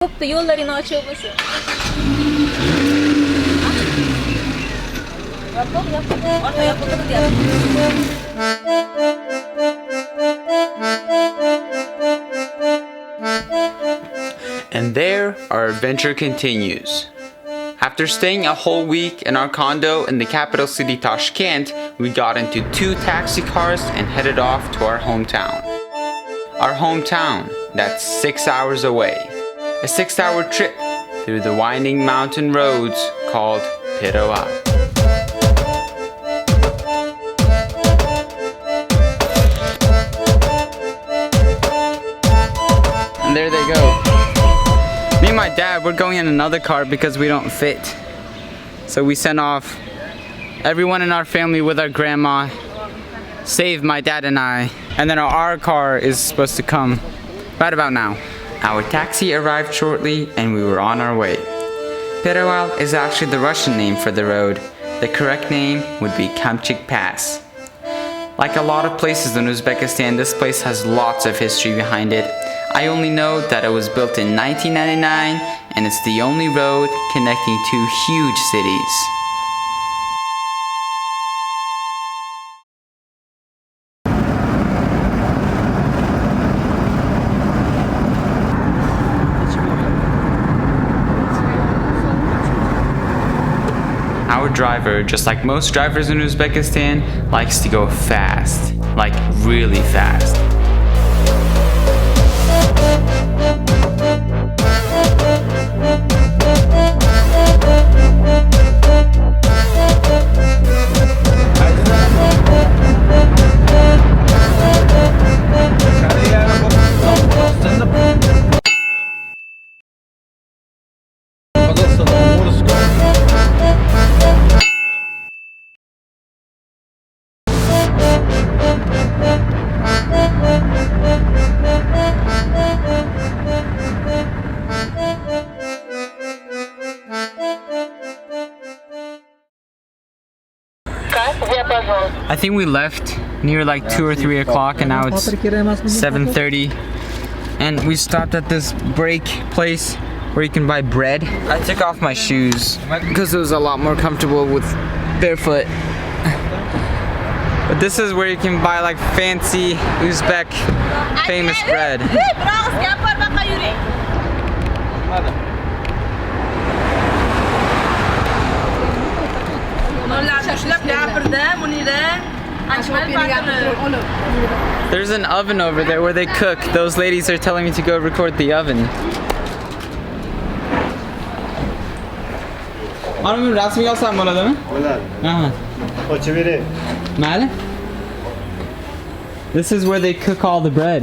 Çok da yolların açılması. Yapalım yapalım. Orada yapalım diye. And there, our adventure continues. After staying a whole week in our condo in the capital city Tashkent, we got into 2 taxi cars and headed off to our hometown. Our hometown, that's 6 hours away. A 6-hour trip through the winding mountain roads called Piroal. And there they go. Me and my dad, we're going in another car because we don't fit. So we sent off everyone in our family with our grandma, save my dad and I, and then our car is supposed to come right about now. Our taxi arrived shortly and we were on our way. Piroal is actually the Russian name for the road. The correct name would be Kamchik Pass. Like a lot of places in Uzbekistan, this place has lots of history behind it. I only know that it was built in 1999 and it's the only road connecting 2 huge cities. Our driver, just like most drivers in Uzbekistan, likes to go fast, like really fast. I think we left near like 2 or 3 o'clock and now it's 7:30 and we stopped at this break place where you can buy bread. I took off my shoes because it was a lot more comfortable with barefoot. But this is where you can buy like fancy Uzbek famous bread. There's an oven over there where they cook. Those ladies are telling me to go record the oven. This is where they cook all the bread.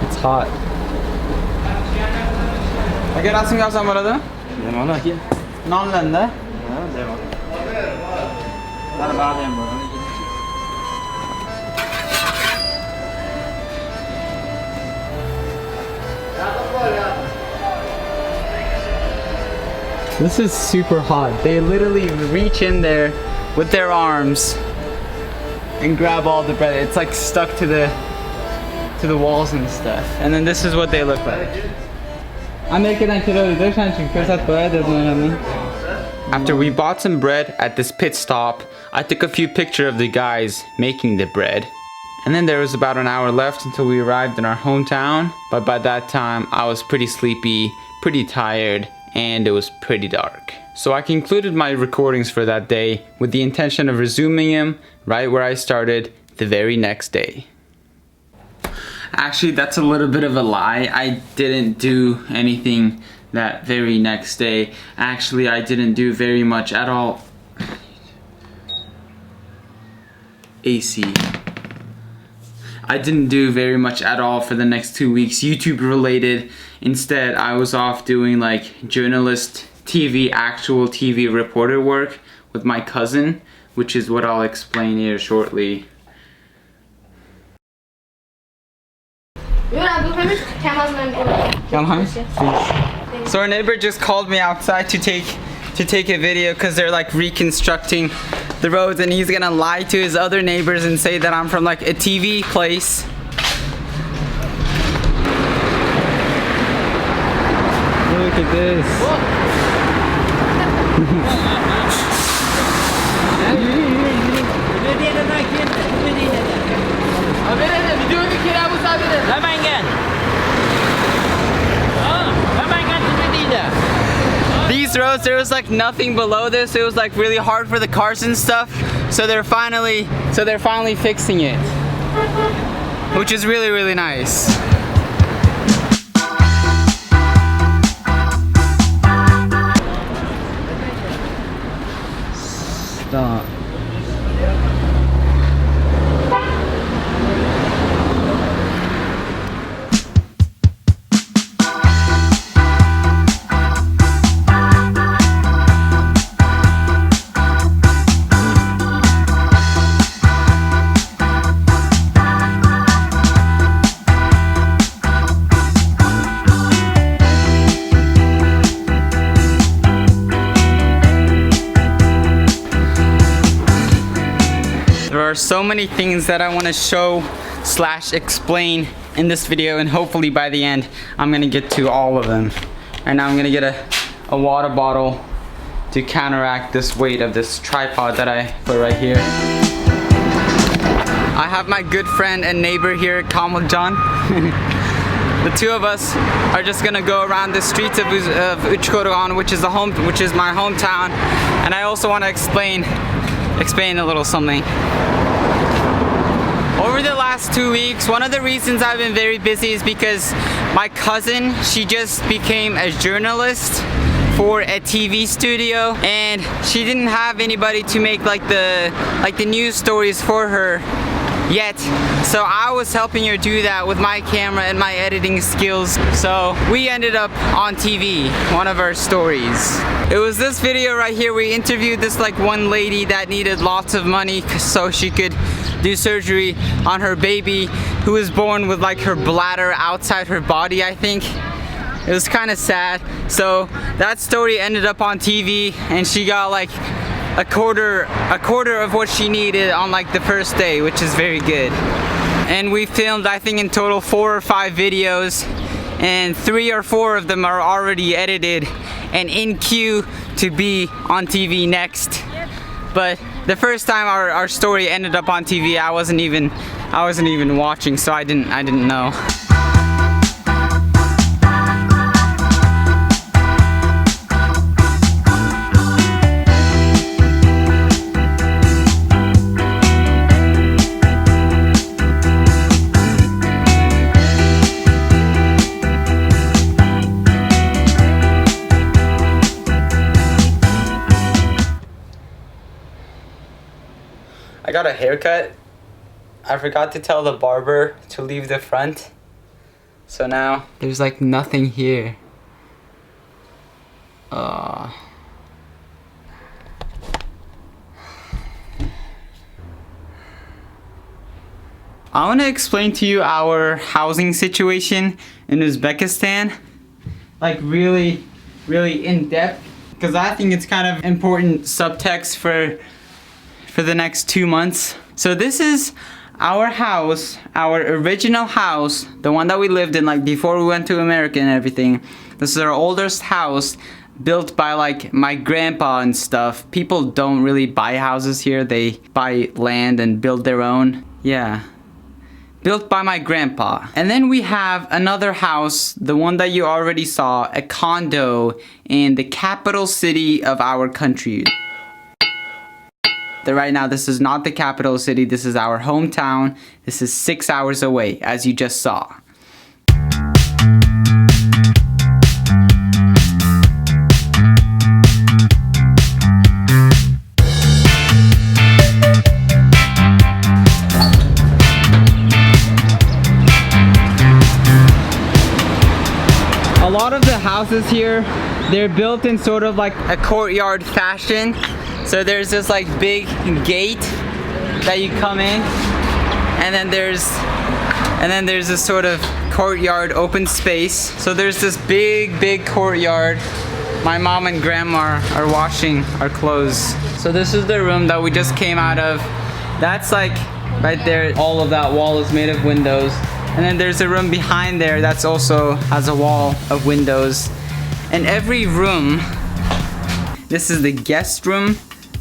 It's hot. اگر رسمی هستم براده؟ نمانا کیه؟ نان لنده؟ نه نمانا. در بعد این برای. This is super hot. They literally reach in there with their arms and grab all the bread. It's like stuck to the walls and stuff. And then this is what they look like. After we bought some bread at this pit stop, I took a few pictures of the guys making the bread. And then there was about an hour left until we arrived in our hometown, but by that time I was pretty sleepy, pretty tired, and it was pretty dark. So I concluded my recordings for that day with the intention of resuming them right where I started the very next day. Actually, that's a little bit of a lie. I didn't do anything that very next day. Actually, I didn't do very much at all. AC. I didn't do very much at all for the next 2 weeks, YouTube related. Instead, I was off doing like journalist TV, actual TV reporter work with my cousin, which is what I'll explain here shortly. So our neighbor just called me outside to take a video because they're like reconstructing the roads, and he's gonna lie to his other neighbors and say that I'm from like a TV place. Look at this. These roads, there was like nothing below this. It was like really hard for the cars and stuff. So they're finally fixing it, which is really, really nice. Stop. There are so many things that I want to show / explain in this video, and hopefully by the end I'm gonna get to all of them. Right now I'm gonna get a water bottle to counteract this weight of this tripod that I put right here. I have my good friend and neighbor here, Kamal John. The two of us are just gonna go around the streets of Uzbek, which is my hometown, and I also want to explain a little something. Over the last 2 weeks, one of the reasons I've been very busy is because my cousin, she just became a journalist for a TV studio, and she didn't have anybody to make like the news stories for her yet. So I was helping her do that with my camera and my editing skills. So we ended up on TV, one of our stories. It was this video right here. We interviewed this like one lady that needed lots of money so she could do surgery on her baby who was born with like her bladder outside her body, I think. It was kind of sad. So that story ended up on TV, and she got like a quarter of what she needed on like the first day, which is very good. And we filmed, I think in total 4 or 5 videos, and 3 or 4 of them are already edited and in queue to be on TV next. But the first time our story ended up on TV, I wasn't even watching, so I didn't know. I got a haircut. I forgot to tell the barber to leave the front. So now there's like nothing here. I want to explain to you our housing situation in Uzbekistan. Like really in depth, because I think it's kind of important subtext for the next 2 months. So this is our house, our original house, the one that we lived in like before we went to America and everything. This is our oldest house, built by like my grandpa and stuff. People don't really buy houses here, they buy land and build their own. Yeah, built by my grandpa. And then we have another house, the one that you already saw, a condo in the capital city of our country. Right now, this is not the capital city, this is our hometown. This is 6 hours away, as you just saw. A lot of the houses here, they're built in sort of like a courtyard fashion. So there's this like big gate that you come in, and then there's this sort of courtyard open space. So there's this big courtyard. My mom and grandma are washing our clothes. So this is the room that we just came out of. That's like right there. All of that wall is made of windows. And then there's a room behind there that's also has a wall of windows. And every room, this is the guest room.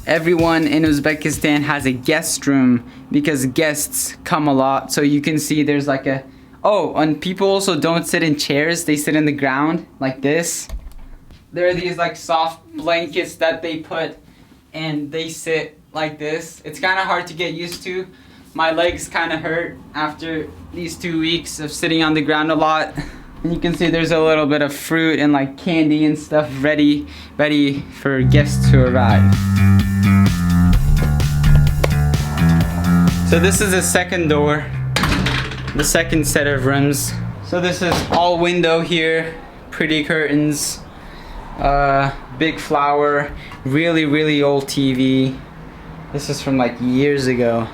Everyone in Uzbekistan has a guest room because guests come a lot. So you can see there's like a, oh, and people also don't sit in chairs. They sit in the ground like this. There are these like soft blankets that they put and they sit like this. It's kind of hard to get used to. My legs kind of hurt after these 2 weeks of sitting on the ground a lot. And you can see there's a little bit of fruit and like candy and stuff ready for guests to arrive. So this is the second door, the second set of rooms. So this is all window here, pretty curtains, big flower, really old TV. This is from like years ago.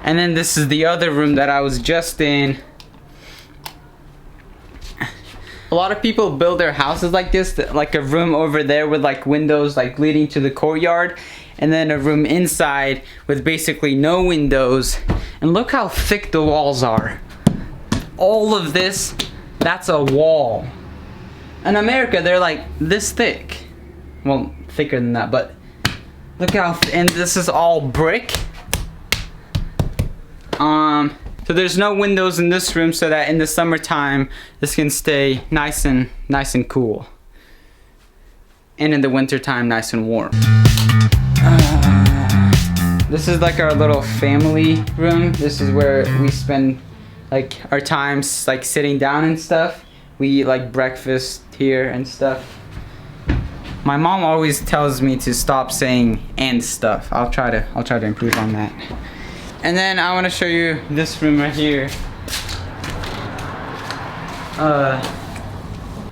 And then this is the other room that I was just in. A lot of people build their houses like this, like a room over there with like windows like leading to the courtyard, and then a room inside with basically no windows. And look how thick the walls are. All of this, that's a wall. In America, they're like this thick. Well, thicker than that, but look how, and this is all brick. So there's no windows in this room so that in the summertime this can stay nice and cool. And in the wintertime nice and warm. This is like our little family room. This is where we spend like our times like sitting down and stuff. We eat like breakfast here and stuff. My mom always tells me to stop saying and stuff. I'll try to improve on that. And then I want to show you this room right here.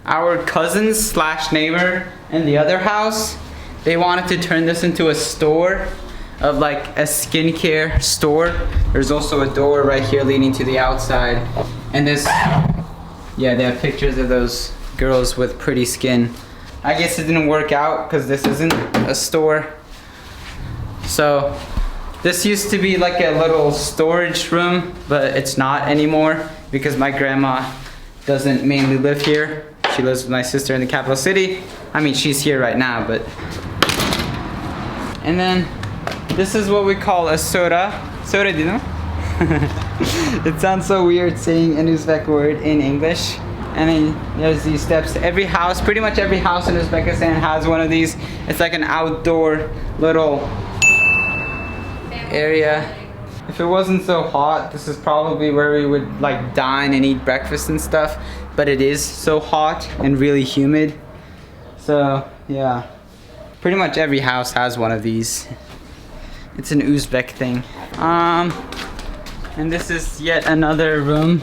Our cousins slash neighbor in the other house, they wanted to turn this into a store of like a skincare store. There's also a door right here leading to the outside. And this, yeah, they have pictures of those girls with pretty skin. I guess it didn't work out because this isn't a store. So this used to be like a little storage room, but it's not anymore because my grandma doesn't mainly live here. She lives with my sister in the capital city. I mean, she's here right now, but. And then this is what we call a soda. Soda, do you know? It sounds so weird saying an Uzbek word in English. And then there's these steps. Every house, pretty much every house in Uzbekistan has one of these. It's like an outdoor little area. If it wasn't so hot, this is probably where we would like dine and eat breakfast and stuff, but it is so hot and really humid. So yeah, pretty much every house has one of these. It's an Uzbek thing. And this is yet another room.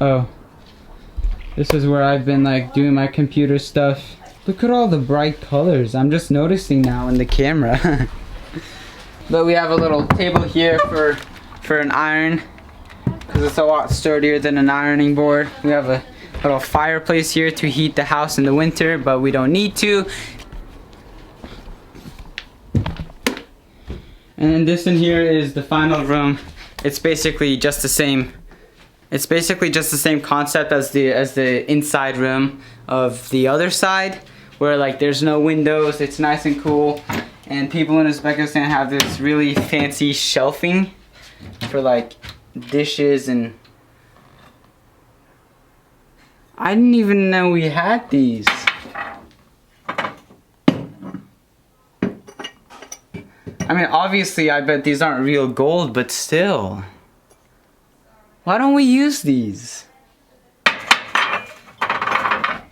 Oh, this is where I've been like doing my computer stuff. Look at all the bright colors. I'm just noticing now in the camera. But we have a little table here for an iron because it's a lot sturdier than an ironing board. We have a little fireplace here to heat the house in the winter, but we don't need to. And then this in here is the final room. It's basically just the same. It's basically just the same concept as the inside room of the other side, where like there's no windows. It's nice and cool. And people in Uzbekistan have this really fancy shelving for like dishes, and I didn't even know we had these. I mean, obviously I bet these aren't real gold, but still. Why don't we use these?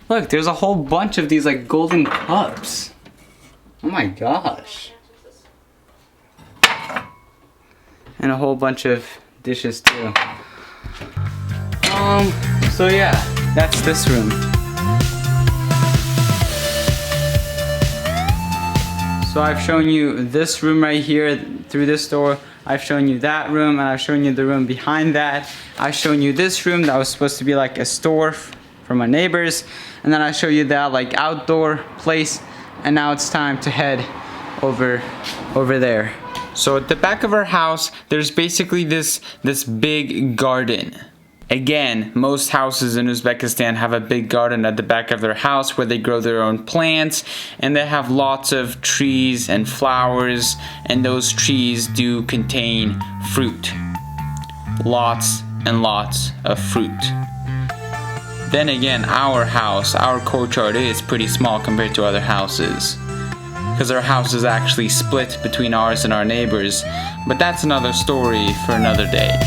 Look, there's a whole bunch of these like golden cups. Oh my gosh. And a whole bunch of dishes too. So yeah, that's this room. So I've shown you this room right here through this door. I've shown you that room, and I've shown you the room behind that. I've shown you this room that was supposed to be like a store for my neighbors. And then I show you that like outdoor place. And now it's time to head over there. So at the back of our house, there's basically this big garden. Again, most houses in Uzbekistan have a big garden at the back of their house where they grow their own plants, and they have lots of trees and flowers, and those trees do contain fruit. Lots and lots of fruit. Then again, our house, our courtyard is pretty small compared to other houses, because our house is actually split between ours and our neighbors, but that's another story for another day.